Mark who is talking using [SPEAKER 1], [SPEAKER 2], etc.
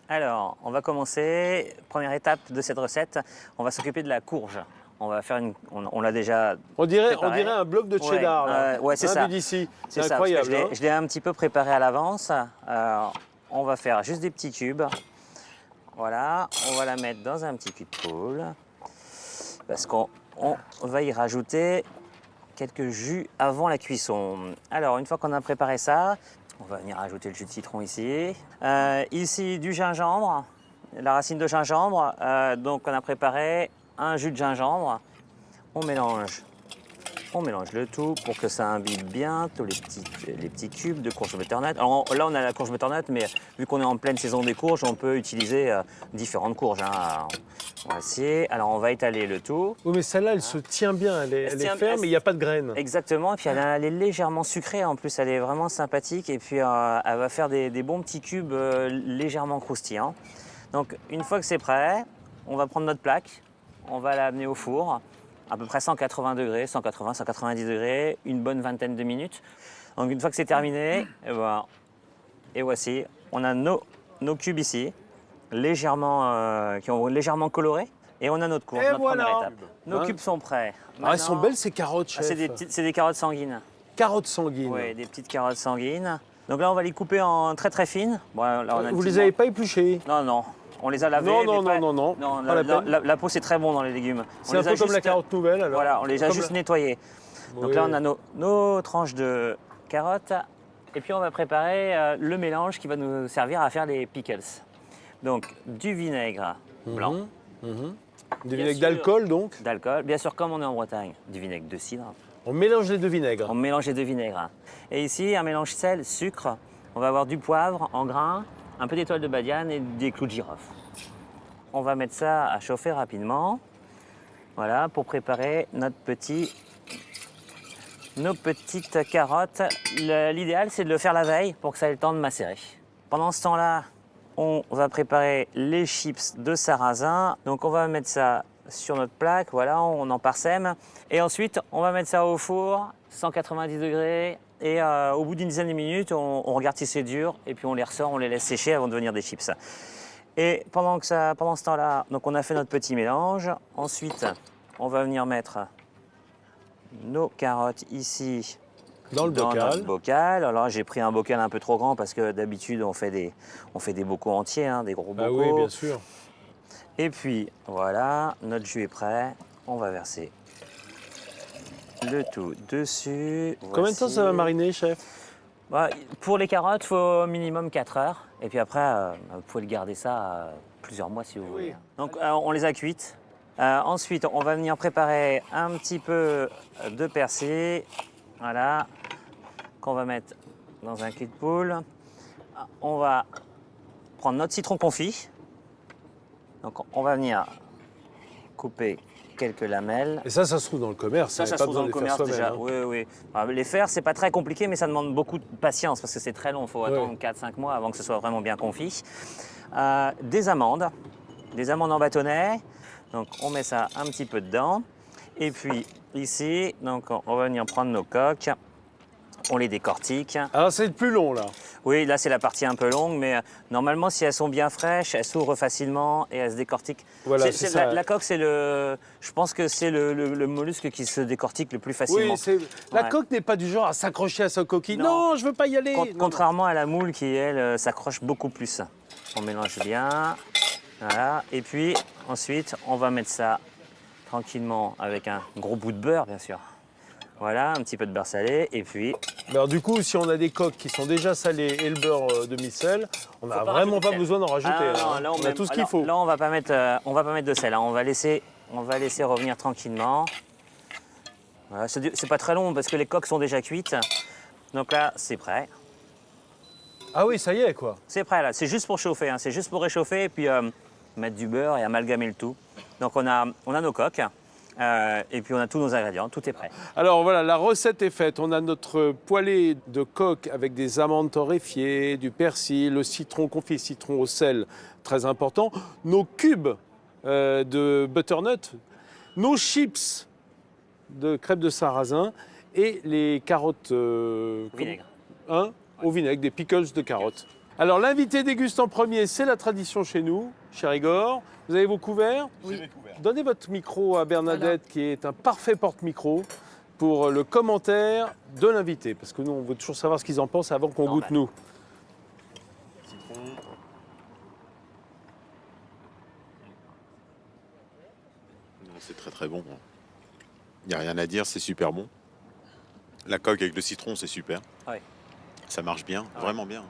[SPEAKER 1] Alors, on va commencer. Première étape de cette recette, on va s'occuper de la courge. On va faire on l'a déjà
[SPEAKER 2] On dirait
[SPEAKER 1] préparé.
[SPEAKER 2] un bloc de cheddar, là.
[SPEAKER 1] Ouais, c'est ça.
[SPEAKER 2] Vu d'ici.
[SPEAKER 1] C'est
[SPEAKER 2] C'est
[SPEAKER 1] ça, parce que
[SPEAKER 2] incroyable.
[SPEAKER 1] je l'ai un petit peu préparé à l'avance. On va faire juste des petits cubes. Voilà, on va la mettre dans un petit cul de poule. Parce qu'on va y rajouter quelques jus avant la cuisson. Alors, une fois qu'on a préparé ça, on va venir ajouter le jus de citron ici. Ici, du gingembre, la racine de gingembre. Donc, on a préparé un jus de gingembre. On mélange le tout pour que ça imbibe bien tous les petits cubes de courge butternut. Alors là, on a la courge butternut, mais vu qu'on est en pleine saison des courges, on peut utiliser différentes courges. Voici. Alors, on va étaler le tout.
[SPEAKER 2] Oui, mais celle-là, elle se tient bien. Elle est ferme, mais il n'y a pas de graines.
[SPEAKER 1] Exactement. Et puis, elle est légèrement sucrée. En plus, elle est vraiment sympathique. Et puis, elle va faire des bons petits cubes légèrement croustillants. Donc, une fois que c'est prêt, on va prendre notre plaque. On va l'amener au four. À peu près 180 degrés, 180, 190 degrés, une bonne vingtaine de minutes. Donc une fois que c'est terminé, et voici, on a nos cubes ici, qui ont légèrement coloré, et on a notre courge, notre première étape. Nos cubes sont prêts.
[SPEAKER 2] Elles sont belles ces carottes, chef.
[SPEAKER 1] C'est des carottes sanguines.
[SPEAKER 2] Carottes sanguines.
[SPEAKER 1] Oui, des petites carottes sanguines. Donc là, on va les couper en très très fines. Bon, là,
[SPEAKER 2] Vous les avez pas épluchées?
[SPEAKER 1] Non, non. On les a lavés.
[SPEAKER 2] Non.
[SPEAKER 1] La peau, c'est très bon dans les légumes.
[SPEAKER 2] C'est un peu comme la carotte nouvelle, alors.
[SPEAKER 1] Voilà, on les a juste nettoyés.
[SPEAKER 2] Oui.
[SPEAKER 1] Donc là, on a nos tranches de carottes. Et puis, on va préparer le mélange qui va nous servir à faire les pickles. Donc, du vinaigre blanc.
[SPEAKER 2] Du vinaigre d'alcool, donc.
[SPEAKER 1] D'alcool. Bien sûr, comme on est en Bretagne, du vinaigre de cidre.
[SPEAKER 2] On mélange les deux vinaigres.
[SPEAKER 1] On mélange les deux vinaigres. Et ici, un mélange sel-sucre. On va avoir du poivre en grains, un peu d'étoile de badiane et des clous de girofle. On va mettre ça à chauffer rapidement, voilà, pour préparer nos petites carottes. L'idéal, c'est de le faire la veille pour que ça ait le temps de macérer. Pendant ce temps-là, on va préparer les chips de sarrasin. Donc on va mettre ça sur notre plaque, voilà, on en parsème. Et ensuite, on va mettre ça au four, 190 degrés. Et au bout d'une dizaine de minutes, on regarde si c'est dur et puis on les ressort, on les laisse sécher avant de devenir des chips. Et pendant ce temps-là, donc on a fait notre petit mélange. Ensuite, on va venir mettre nos carottes ici
[SPEAKER 2] dans
[SPEAKER 1] notre bocal. Alors j'ai pris un bocal un peu trop grand parce que d'habitude on fait des bocaux entiers, hein, des gros bocaux.
[SPEAKER 2] Ah oui, bien sûr.
[SPEAKER 1] Et puis voilà, notre jus est prêt. On va verser le tout dessus.
[SPEAKER 2] Combien de temps ça va mariner, chef?
[SPEAKER 1] Pour les carottes, il faut au minimum 4 heures. Et puis après, vous pouvez le garder ça plusieurs mois si vous voulez. Donc on les a cuites. Ensuite, on va venir préparer un petit peu de persil. Voilà, qu'on va mettre dans un cul de poule. On va prendre notre citron confit. Donc on va venir couper quelques lamelles.
[SPEAKER 2] Et ça se trouve dans le commerce.
[SPEAKER 1] Ça se trouve dans le commerce déjà.
[SPEAKER 2] Hein.
[SPEAKER 1] Oui. Les faire, c'est pas très compliqué, mais ça demande beaucoup de patience parce que c'est très long. Il faut attendre 4-5 mois avant que ce soit vraiment bien confit. Des amandes en bâtonnets. Donc on met ça un petit peu dedans. Et puis ici, donc on va venir prendre nos coques. On les décortique.
[SPEAKER 2] Alors c'est le plus long là.
[SPEAKER 1] Oui, là c'est la partie un peu longue, mais normalement si elles sont bien fraîches, elles s'ouvrent facilement et elles se décortiquent.
[SPEAKER 2] Voilà, c'est ça.
[SPEAKER 1] La coque, je pense que c'est le mollusque qui se décortique le plus facilement.
[SPEAKER 2] Oui, la coque n'est pas du genre à s'accrocher à sa coquille. Non, je veux pas y aller.
[SPEAKER 1] Contrairement à la moule qui, elle, s'accroche beaucoup plus. On mélange bien. Voilà. Et puis ensuite, on va mettre ça tranquillement avec un gros bout de beurre, bien sûr. Voilà, un petit peu de beurre salé et puis...
[SPEAKER 2] Alors du coup, si on a des coques qui sont déjà salées et le beurre demi-sel, on n'a vraiment pas besoin d'en rajouter.
[SPEAKER 1] Là,
[SPEAKER 2] on a tout ce qu'il faut.
[SPEAKER 1] Là, on va pas mettre de sel. Hein. On va laisser revenir tranquillement. Voilà, c'est pas très long parce que les coques sont déjà cuites. Donc là, c'est prêt.
[SPEAKER 2] Ah oui, ça y est quoi.
[SPEAKER 1] C'est prêt là. C'est juste pour chauffer. Hein. C'est juste pour réchauffer et puis mettre du beurre et amalgamer le tout. Donc on a nos coques. Et puis on a tous nos ingrédients, tout est prêt.
[SPEAKER 2] Alors voilà, la recette est faite. On a notre poêlée de coque avec des amandes torréfiées, du persil, le citron confit, citron au sel, très important. Nos cubes de butternut, nos chips de crêpes de sarrasin et les carottes
[SPEAKER 1] Vinaigre.
[SPEAKER 2] au vinaigre, des pickles de carottes. Alors, l'invité déguste en premier, c'est la tradition chez nous, cher Igor. Vous avez vos couverts?
[SPEAKER 3] Oui.
[SPEAKER 2] Donnez votre micro à Bernadette, qui est un parfait porte-micro, pour le commentaire de l'invité. Parce que nous, on veut toujours savoir ce qu'ils en pensent avant qu'on goûte, nous.
[SPEAKER 3] Citron. Non, c'est très très bon. Il n'y a rien à dire, c'est super bon. La coque avec le citron, c'est super.
[SPEAKER 1] Ouais.
[SPEAKER 3] Ça marche bien,
[SPEAKER 1] Ouais.
[SPEAKER 3] vraiment bien.